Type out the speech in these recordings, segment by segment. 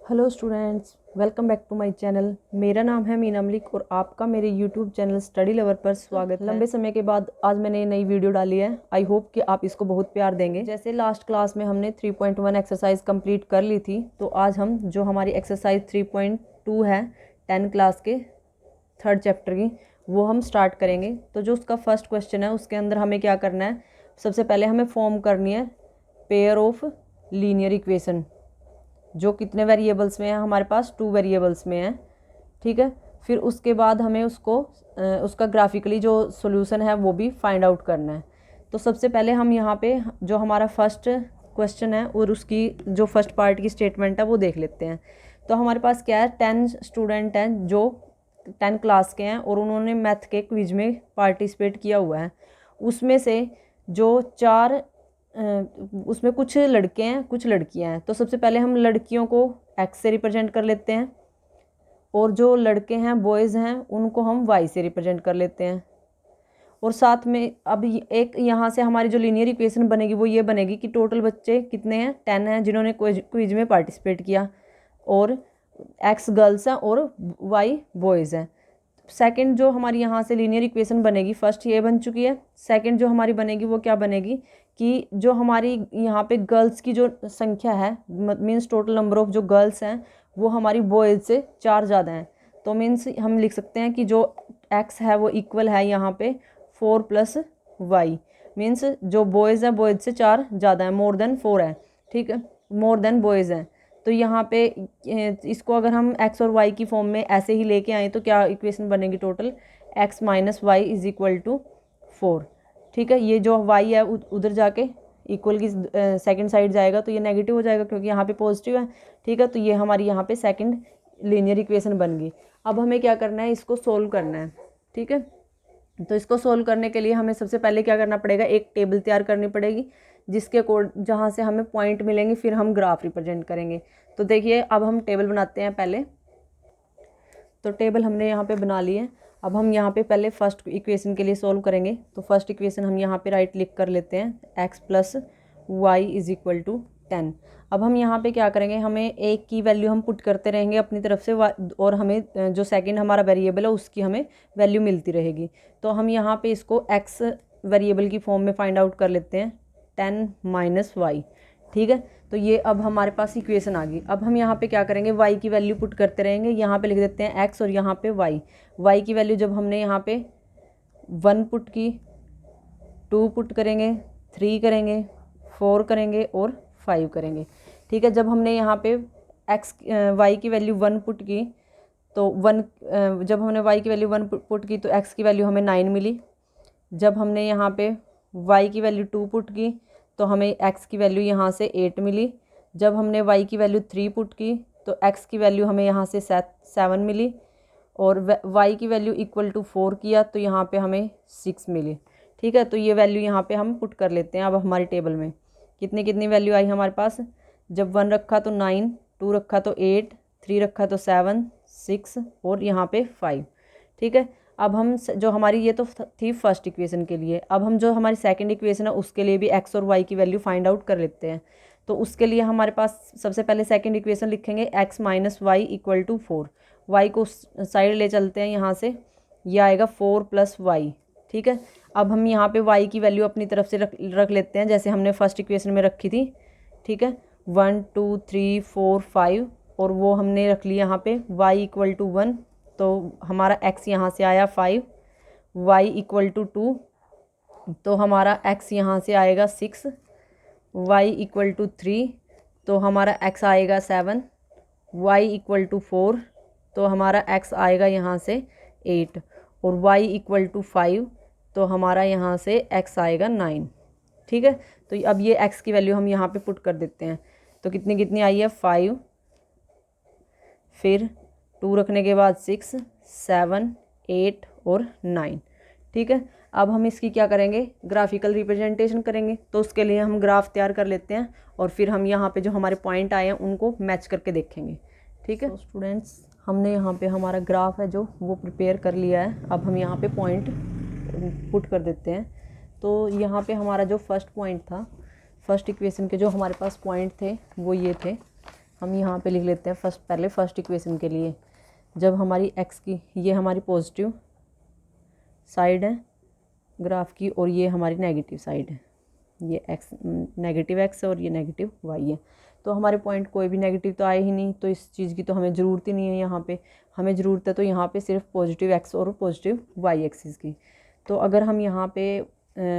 Hello students, welcome back to my channel. मेरा नाम है मीना मलिक और आपका मेरे यूट्यूब चैनल स्टडी लवर पर स्वागत है। लंबे समय के बाद आज मैंने नई वीडियो डाली है। आई होप कि आप इसको बहुत प्यार देंगे। जैसे लास्ट क्लास में हमने 3.1 एक्सरसाइज कंप्लीट कर ली थी, तो आज हम जो हमारी एक्सरसाइज 3.2 है 10 क्लास के 3rd चैप्टर की, वो हम स्टार्ट करेंगे। तो जो उसका फर्स्ट क्वेश्चन है उसके अंदर हमें क्या करना है, सबसे पहले हमें फॉर्म करनी है पेयर ऑफ लीनियर इक्वेशन, जो कितने वेरिएबल्स में है, हमारे पास 2 वेरिएबल्स में है। ठीक है, फिर उसके बाद हमें उसका ग्राफिकली जो सॉल्यूशन है वो भी फाइंड आउट करना है। तो सबसे पहले हम यहाँ पे जो हमारा फर्स्ट क्वेश्चन है और उसकी जो फर्स्ट पार्ट की स्टेटमेंट है वो देख लेते हैं। तो हमारे पास क्या है, 10 स्टूडेंट हैं जो 10 क्लास के हैं और उन्होंने मैथ के क्विज में पार्टिसिपेट किया हुआ है। उसमें से जो 4 उसमें कुछ लड़के हैं कुछ लड़कियां हैं। तो सबसे पहले हम लड़कियों को एक्स से रिप्रेजेंट कर लेते हैं और जो लड़के हैं बॉयज़ हैं उनको हम वाई से रिप्रेजेंट कर लेते हैं। और साथ में अब एक यहाँ से हमारी जो लीनियर इक्वेशन बनेगी वो ये बनेगी कि टोटल बच्चे कितने हैं, 10 हैं जिन्होंने क्विज में पार्टिसिपेट किया, और एक्स गर्ल्स हैं और वाई बॉयज़ हैं। सेकंड जो हमारी यहाँ से लीनियर इक्वेशन बनेगी, फर्स्ट ये बन चुकी है। सेकंड जो हमारी बनेगी वो क्या बनेगी कि जो हमारी यहाँ पे गर्ल्स की जो संख्या है, मीन्स टोटल नंबर ऑफ जो गर्ल्स हैं वो हमारी बॉयज़ से 4 ज़्यादा हैं। तो मीन्स हम लिख सकते हैं कि जो एक्स है वो इक्वल है यहाँ पे 4 + वाई, मीन्स जो बॉयज़ है बॉयज़ से 4 ज़्यादा है, मोर देन 4 है। ठीक है, मोर देन बॉयज़ हैं। तो यहाँ पे इसको अगर हम एक्स और वाई की फॉर्म में ऐसे ही लेके आए तो क्या इक्वेशन बनेगी, टोटल x - y = 4। ठीक है, ये जो y है उधर जाके इक्वल की सेकंड साइड जाएगा तो ये नेगेटिव हो जाएगा क्योंकि यहाँ पे पॉजिटिव है। ठीक है, तो ये हमारी यहाँ पे सेकंड लीनियर इक्वेशन बन गई। अब हमें क्या करना है, इसको सोल्व करना है। ठीक है, तो इसको सोल्व करने के लिए हमें सबसे पहले क्या करना पड़ेगा, एक टेबल तैयार करनी पड़ेगी जिसके कोड जहाँ से हमें पॉइंट मिलेंगे फिर हम ग्राफ रिप्रेजेंट करेंगे। तो देखिए अब हम टेबल बनाते हैं पहले। तो टेबल हमने यहाँ पे बना ली है। अब हम यहाँ पे पहले फर्स्ट इक्वेशन के लिए सोल्व करेंगे। तो फर्स्ट इक्वेशन हम यहाँ पे राइट क्लिक कर लेते हैं, x + y = 10। अब हम यहाँ पे क्या करेंगे, हमें एक की वैल्यू हम पुट करते रहेंगे अपनी तरफ से, और हमें जो सेकंड हमारा वेरिएबल है उसकी हमें वैल्यू मिलती रहेगी। तो हम यहाँ पे इसको x वेरिएबल की फॉर्म में फाइंड आउट कर लेते हैं, 10 - y। ठीक है, तो ये अब हमारे पास इक्वेशन आ गई। अब हम यहाँ पे क्या करेंगे, y की वैल्यू पुट करते रहेंगे। यहाँ पे लिख देते हैं x और यहाँ पे y की वैल्यू जब हमने यहाँ पे 1 पुट की, 2 पुट करेंगे, 3 करेंगे, 4 करेंगे और 5 करेंगे। ठीक है, जब हमने यहाँ पे y की वैल्यू 1 पुट की तो जब हमने y की वैल्यू 1 पुट की तो x की वैल्यू हमें 9 मिली। जब हमने यहाँ पे y की वैल्यू 2 पुट की तो हमें x की वैल्यू यहाँ से 8 मिली। जब हमने y की वैल्यू 3 पुट की तो x की वैल्यू हमें यहाँ से 7 मिली, और y की वैल्यू = 4 किया तो यहाँ पे हमें 6 मिली। ठीक है, तो ये वैल्यू यहाँ पे हम पुट कर लेते हैं। अब हमारी टेबल में कितनी कितनी वैल्यू आई हमारे पास, जब 1 रखा तो 9, 2 रखा तो 8, 3 रखा तो 7, 6 और यहाँ पे 5। ठीक है, अब हम जो हमारी ये तो थी फर्स्ट इक्वेशन के लिए, अब हम जो हमारी सेकंड इक्वेशन है उसके लिए भी x और y की वैल्यू फाइंड आउट कर लेते हैं। तो उसके लिए हमारे पास सबसे पहले सेकंड इक्वेशन लिखेंगे, x - y = 4। y को साइड ले चलते हैं यहाँ से, ये आएगा 4 + y। ठीक है, अब हम यहाँ पे y की वैल्यू अपनी तरफ से रख लेते हैं जैसे हमने फर्स्ट इक्वेशन में रखी थी। ठीक है, 1 2 3 4 5 और वो हमने रख लिया यहाँ पे y = 1, तो हमारा x यहाँ से आया 5, y = 2 तो हमारा x यहाँ से आएगा 6, y = 3 तो हमारा x आएगा 7, y = 4 तो हमारा x आएगा यहाँ से 8, और y = 5 तो हमारा यहाँ से x आएगा 9। ठीक है, तो अब ये x की वैल्यू हम यहाँ पे पुट कर देते हैं। तो कितनी कितनी आई है, 5, फिर 2 रखने के बाद 6, 7, 8 और 9। ठीक है, अब हम इसकी क्या करेंगे, ग्राफिकल रिप्रेजेंटेशन करेंगे। तो उसके लिए हम ग्राफ तैयार कर लेते हैं और फिर हम यहाँ पे जो हमारे पॉइंट आए हैं उनको मैच करके देखेंगे। ठीक है, तो स्टूडेंट्स हमने यहाँ पे हमारा ग्राफ है जो वो प्रिपेयर कर लिया है। अब हम यहाँ पे पॉइंट पुट कर देते हैं। तो यहाँ पे हमारा जो फर्स्ट पॉइंट था, फर्स्ट इक्वेशन के जो हमारे पास पॉइंट थे वो ये थे। हम यहाँ पे लिख लेते हैं पहले फर्स्ट इक्वेशन के लिए, जब हमारी एक्स की, ये हमारी पॉजिटिव साइड है ग्राफ की और ये हमारी नेगेटिव साइड है, ये एक्स नेगेटिव एक्स है और ये नेगेटिव वाई है। तो हमारे पॉइंट कोई भी नेगेटिव तो आए ही नहीं, तो इस चीज़ की तो हमें ज़रूरत ही नहीं है। यहाँ पे हमें ज़रूरत है तो यहाँ पे सिर्फ पॉजिटिव एक्स और पॉजिटिव वाई एक्सिस की। तो अगर हम यहाँ पे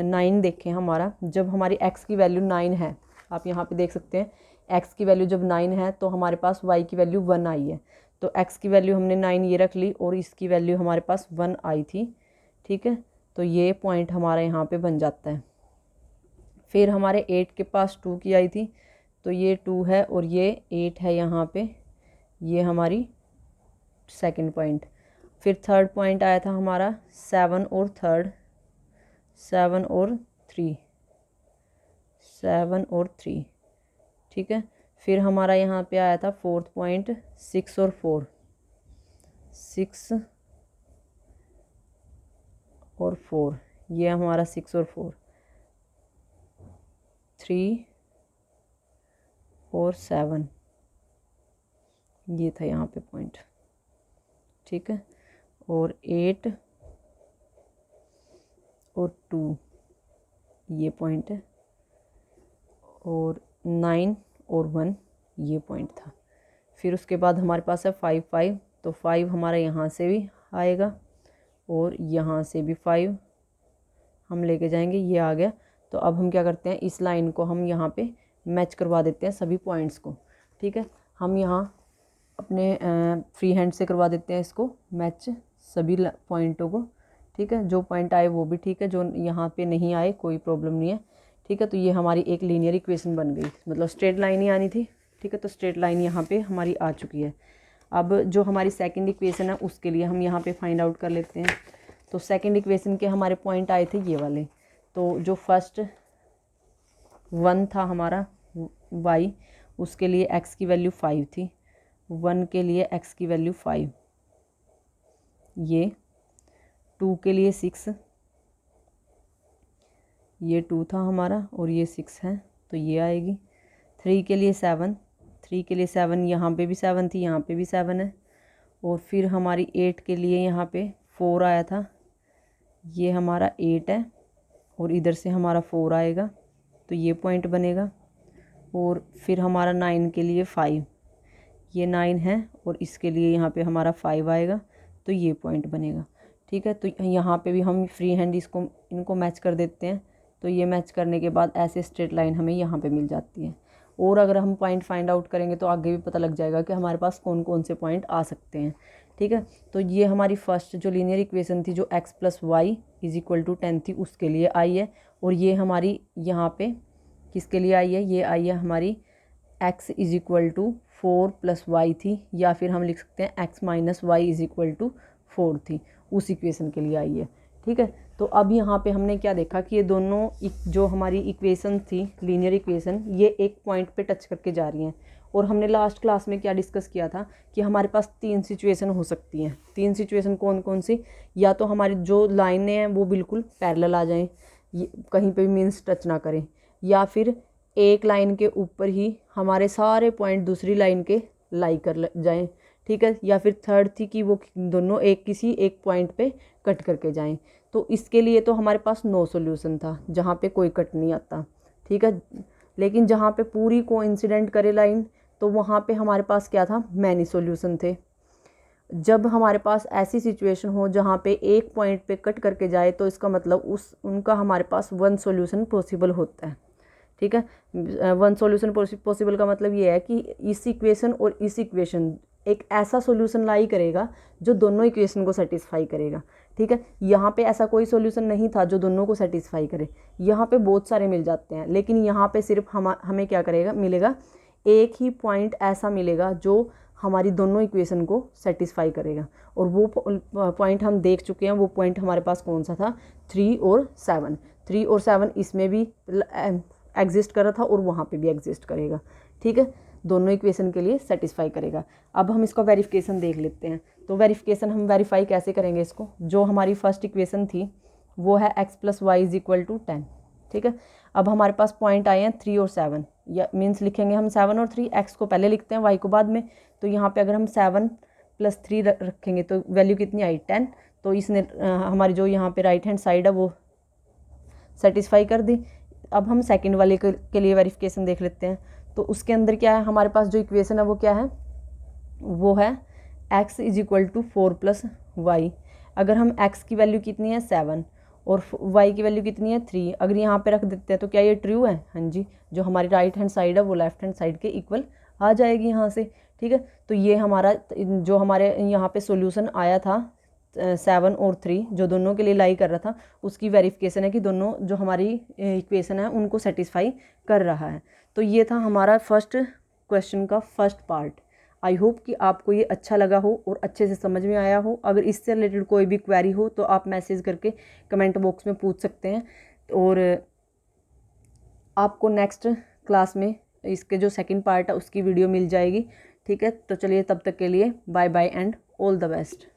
9 देखें, हमारा जब हमारी एक्स की वैल्यू 9 है, आप यहाँ पे देख सकते हैं एक्स की वैल्यू जब 9 है तो हमारे पास वाई की वैल्यू 1 आई है। तो एक्स की वैल्यू हमने 9 ये रख ली और इसकी वैल्यू हमारे पास 1 आई थी, ठीक है। तो ये पॉइंट हमारा यहाँ पे बन जाता है। फिर हमारे 8 के पास 2 की आई थी, तो ये 2 है और ये 8 है यहाँ पे, ये हमारी सेकंड पॉइंट। फिर थर्ड पॉइंट आया था हमारा 7 और 3, 7 और 3, ठीक है। फिर हमारा यहाँ पे आया था फोर्थ पॉइंट 6 और 4, 6 और 4, ये हमारा 6 और 4, 3 और 7, ये था यहाँ पे पॉइंट, ठीक है। और 8 और 2 ये पॉइंट है, और 9 और 1 ये पॉइंट था। फिर उसके बाद हमारे पास है 5, 5, तो 5 हमारा यहाँ से भी आएगा और यहाँ से भी 5 हम लेके जाएंगे, ये आ गया। तो अब हम क्या करते हैं, इस लाइन को हम यहाँ पे मैच करवा देते हैं सभी पॉइंट्स को, ठीक है। हम यहाँ अपने फ्री हैंड से करवा देते हैं इसको मैच सभी पॉइंटों को, ठीक है। जो पॉइंट आए वो भी ठीक है, जो यहाँ पे नहीं आए कोई प्रॉब्लम नहीं है, ठीक है। तो ये हमारी एक लीनियर इक्वेशन बन गई, मतलब स्ट्रेट लाइन ही आनी थी, ठीक है। तो स्ट्रेट लाइन यहाँ पे हमारी आ चुकी है। अब जो हमारी सेकंड इक्वेशन है उसके लिए हम यहाँ पे फाइंड आउट कर लेते हैं। तो सेकंड इक्वेशन के हमारे पॉइंट आए थे ये वाले। तो जो फर्स्ट 1 था हमारा y, उसके लिए x की वैल्यू 5 थी, 1 के लिए x की वैल्यू 5, ये 2 के लिए 6, ये 2 था हमारा और ये 6 है, तो ये आएगी। 3 के लिए 7, 3 के लिए 7, यहाँ पे भी 7 थी, यहाँ पे भी 7 है। और फिर हमारी 8 के लिए यहाँ पे 4 आया था, ये हमारा 8 है और इधर से हमारा 4 आएगा, तो ये पॉइंट बनेगा। और फिर हमारा 9 के लिए 5, ये 9 है और इसके लिए यहाँ पे हमारा 5 आएगा, तो ये पॉइंट बनेगा, ठीक है। तो यहाँ पे भी हम फ्री हैंड इनको मैच कर देते हैं। तो ये मैच करने के बाद ऐसे स्ट्रेट लाइन हमें यहाँ पे मिल जाती है। और अगर हम पॉइंट फाइंड आउट करेंगे तो आगे भी पता लग जाएगा कि हमारे पास कौन कौन से पॉइंट आ सकते हैं, ठीक है। तो ये हमारी फर्स्ट जो लीनियर इक्वेशन थी, जो x + y = 10 थी, उसके लिए आई है। और ये हमारी यहाँ पे किसके लिए आई है, ये आई है हमारी x = 4 + y थी, या फिर हम लिख सकते हैं x - y = 4 थी, उस इक्वेशन के लिए आई है, ठीक है। तो अब यहाँ पे हमने क्या देखा कि ये दोनों जो हमारी इक्वेशन थी लीनियर इक्वेशन, ये एक पॉइंट पे टच करके जा रही हैं। और हमने लास्ट क्लास में क्या डिस्कस किया था कि हमारे पास 3 सिचुएशन हो सकती हैं। 3 सिचुएशन कौन कौन सी, या तो हमारी जो लाइनें हैं वो बिल्कुल पैरेलल आ जाएं, कहीं पे भी मीन्स टच ना करें, या फिर एक लाइन के ऊपर ही हमारे सारे पॉइंट दूसरी लाइन के लाई कर जाएं, ठीक है। या फिर थर्ड थी कि वो दोनों किसी एक पॉइंट पे कट करके जाएं। तो इसके लिए तो हमारे पास नो सॉल्यूशन था, जहाँ पे कोई कट नहीं आता, ठीक है। लेकिन जहाँ पे पूरी कोइंसिडेंट करे लाइन, तो वहाँ पे हमारे पास क्या था, मैनी सॉल्यूशन थे। जब हमारे पास ऐसी सिचुएशन हो जहाँ पे एक पॉइंट पे कट करके जाए, तो इसका मतलब उनका हमारे पास 1 सॉल्यूशन पॉसिबल होता है, ठीक है। 1 सॉल्यूशन पॉसिबल का मतलब ये है कि इस इक्वेशन और इस इक्वेशन एक ऐसा सॉल्यूशन लाई करेगा जो दोनों इक्वेशन को सेटिस्फाई करेगा, ठीक है। यहाँ पे ऐसा कोई सॉल्यूशन नहीं था जो दोनों को सेटिस्फाई करे, यहाँ पे बहुत सारे मिल जाते हैं, लेकिन यहाँ पे सिर्फ हमें क्या करेगा, मिलेगा एक ही पॉइंट ऐसा मिलेगा जो हमारी दोनों इक्वेशन को सेटिस्फाई करेगा। और वो पॉइंट हम देख चुके हैं, वो पॉइंट हमारे पास कौन सा था, 3 और 7। 3 और 7 इसमें भी एग्जिस्ट कर रहा था और वहाँ पे भी एग्जिस्ट करेगा, ठीक है। दोनों इक्वेशन के लिए सेटिस्फाई करेगा। अब हम इसका वेरिफिकेशन देख लेते हैं। तो वेरिफिकेशन हम वेरीफाई कैसे करेंगे इसको, जो हमारी फर्स्ट इक्वेशन थी वो है x + y = 10, ठीक है। अब हमारे पास पॉइंट आए हैं 3 और 7, या मीन्स लिखेंगे हम 7 और 3, x को पहले लिखते हैं y को बाद में। तो यहाँ पे अगर हम 7 + 3 रखेंगे तो वैल्यू कितनी आई 10। तो इसने हमारी जो यहाँ पे राइट हैंड साइड है वो सेटिस्फाई कर दी। अब हम सेकंड वाले के लिए वेरिफिकेशन देख लेते हैं। तो उसके अंदर क्या है, हमारे पास जो इक्वेशन है वो क्या है, वो है x = 4 + y। अगर हम x की वैल्यू कितनी है 7 और y की वैल्यू कितनी है 3, अगर यहाँ पे रख देते हैं तो क्या ये ट्रू है? हाँ जी, जो हमारी राइट हैंड साइड है वो लेफ्ट हैंड साइड के इक्वल आ जाएगी यहाँ से। ठीक है, तो ये हमारा जो हमारे यहाँ पे सॉल्यूशन आया था 7 और 3 जो दोनों के लिए लाई कर रहा था, उसकी वेरिफिकेशन है कि दोनों जो हमारी इक्वेशन है उनको सेटिस्फाई कर रहा है। तो ये था हमारा फर्स्ट क्वेश्चन का फर्स्ट पार्ट। आई होप कि आपको ये अच्छा लगा हो और अच्छे से समझ में आया हो। अगर इससे रिलेटेड कोई भी क्वेरी हो तो आप मैसेज करके कमेंट बॉक्स में पूछ सकते हैं, और आपको नेक्स्ट क्लास में इसके जो सेकंड पार्ट है उसकी वीडियो मिल जाएगी। ठीक है, तो चलिए तब तक के लिए bye bye and all the best.